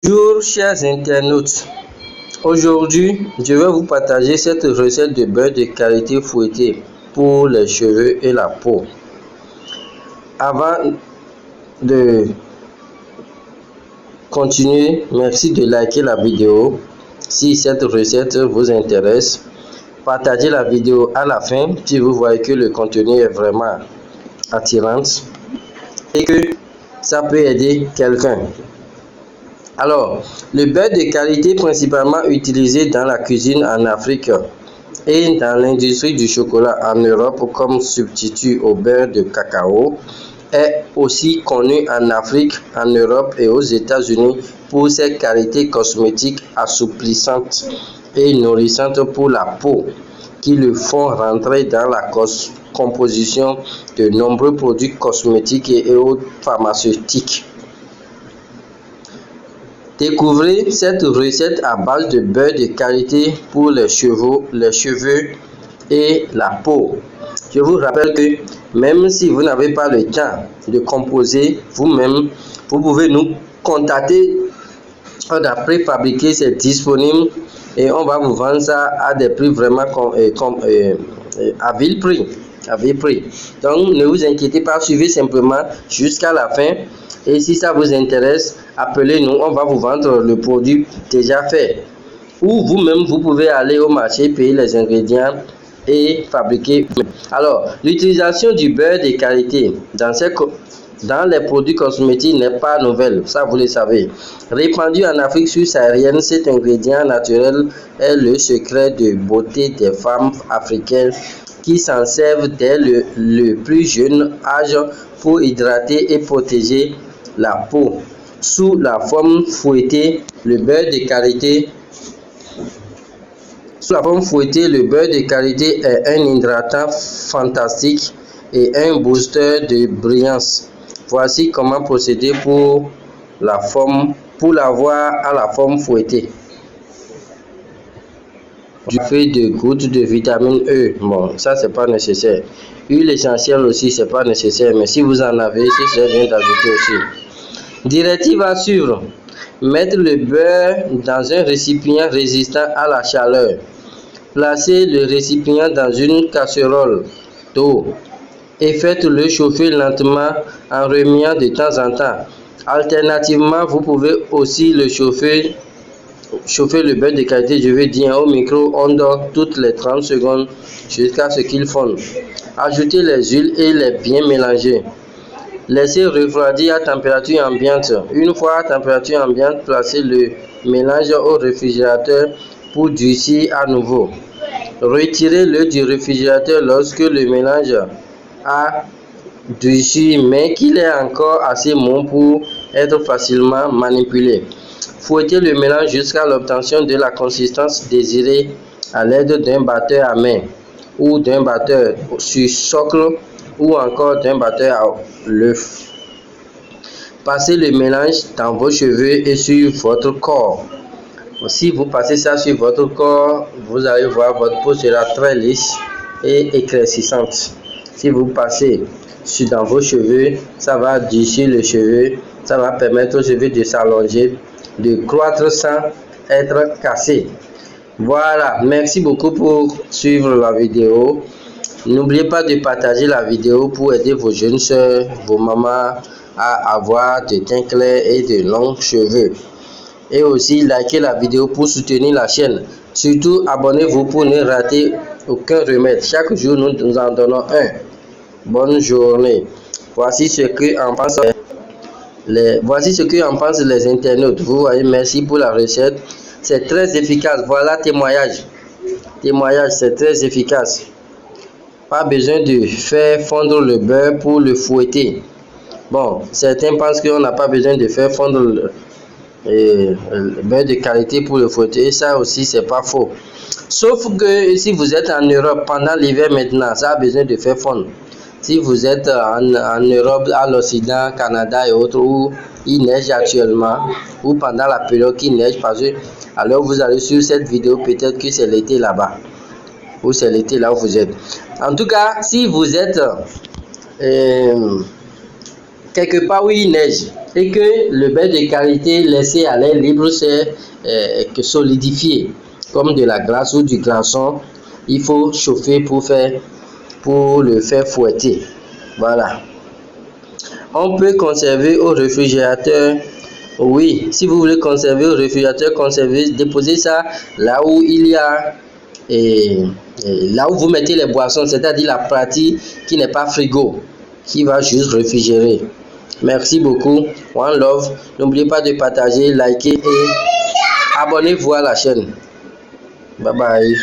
Bonjour chers internautes, aujourd'hui je vais vous partager cette recette de beurre de karité fouetté pour les cheveux et la peau. Avant de continuer, merci de liker la vidéo si cette recette vous intéresse. Partagez la vidéo à la fin si vous voyez que le contenu est vraiment attirant et que ça peut aider quelqu'un. Alors, le beurre de karité principalement utilisé dans la cuisine en Afrique et dans l'industrie du chocolat en Europe comme substitut au beurre de cacao est aussi connu en Afrique, en Europe et aux États-Unis pour ses qualités cosmétiques assouplissantes et nourrissantes pour la peau qui le font rentrer dans la composition de nombreux produits cosmétiques et autres pharmaceutiques. Découvrez cette recette à base de beurre de karité pour les cheveux et la peau. Je vous rappelle que même si vous n'avez pas le temps de composer vous-même, vous pouvez nous contacter. On a préfabriqué, c'est disponible et on va vous vendre ça à des prix vraiment à vil prix. Donc ne vous inquiétez pas, suivez simplement jusqu'à la fin. Et si ça vous intéresse, appelez-nous, on va vous vendre le produit déjà fait. Ou vous-même, vous pouvez aller au marché, payer les ingrédients et fabriquer. Alors, l'utilisation du beurre de karité dans les produits cosmétiques n'est pas nouvelle, ça vous le savez. Répandu en Afrique subsaharienne, cet ingrédient naturel est le secret de beauté des femmes africaines qui s'en servent dès le plus jeune âge pour hydrater et protéger la peau. Sous la forme fouettée, le beurre de karité est un hydratant fantastique et un booster de brillance. Voici comment procéder pour l'avoir à la forme fouettée. Du fait de gouttes de vitamine E, bon, ça c'est pas nécessaire. Huile essentielle aussi, c'est pas nécessaire, mais si vous en avez, c'est bien d'ajouter aussi. Directive à suivre: mettre le beurre dans un récipient résistant à la chaleur. Placez le récipient dans une casserole d'eau et faites-le chauffer lentement en remuant de temps en temps. Alternativement, vous pouvez aussi le chauffer le beurre de karité, je veux dire, au micro-ondes toutes les 30 secondes jusqu'à ce qu'il fonde. Ajoutez les huiles et les bien mélanger. Laissez refroidir à température ambiante. Une fois à température ambiante, placez le mélange au réfrigérateur pour durcir à nouveau. Retirez-le du réfrigérateur lorsque le mélange a durci mais qu'il est encore assez mou pour être facilement manipulé. Fouettez le mélange jusqu'à l'obtention de la consistance désirée à l'aide d'un batteur à main ou d'un batteur sur socle ou encore d'un batteur à l'œuf. Passez le mélange dans vos cheveux et sur votre corps. Si vous passez ça sur votre corps, vous allez voir votre peau sera très lisse et éclaircissante. Si vous passez dans vos cheveux, ça va durcir les cheveux, ça va permettre aux cheveux de s'allonger, de croître sans être cassé. Voilà, merci beaucoup pour suivre la vidéo. N'oubliez pas de partager la vidéo pour aider vos jeunes soeurs, vos mamans à avoir de teint clair et de longs cheveux. Et aussi likez la vidéo pour soutenir la chaîne. Surtout abonnez-vous pour ne rater aucun remède. Chaque jour nous en donnons un. Bonne journée. Voici ce que en pensent les internautes. Vous voyez, merci pour la recette. C'est très efficace. Voilà, témoignage, c'est très efficace. Pas besoin de faire fondre le beurre pour le fouetter. Bon, certains pensent qu'on n'a pas besoin de faire fondre le beurre de karité pour le fouetter. Et ça aussi, c'est pas faux. Sauf que si vous êtes en Europe pendant l'hiver maintenant, ça a besoin de faire fondre. Si vous êtes en Europe, à l'Occident, Canada et autres, où il neige actuellement, ou pendant la période qui neige, parce que alors vous allez sur cette vidéo, peut-être que c'est l'été là-bas, ou c'est l'été là où vous êtes. En tout cas, si vous êtes quelque part où il neige, et que le bain de qualité laissé à l'air libre, c'est que solidifié comme de la glace ou du glaçon. Il faut chauffer pour le faire fouetter. Voilà. On peut conserver au réfrigérateur. Oui, si vous voulez conserver au réfrigérateur, déposez ça là où il y a là où vous mettez les boissons, c'est-à-dire la partie qui n'est pas frigo, qui va juste réfrigérer. Merci beaucoup. One love. N'oubliez pas de partager, liker et abonnez-vous à la chaîne. Bye bye.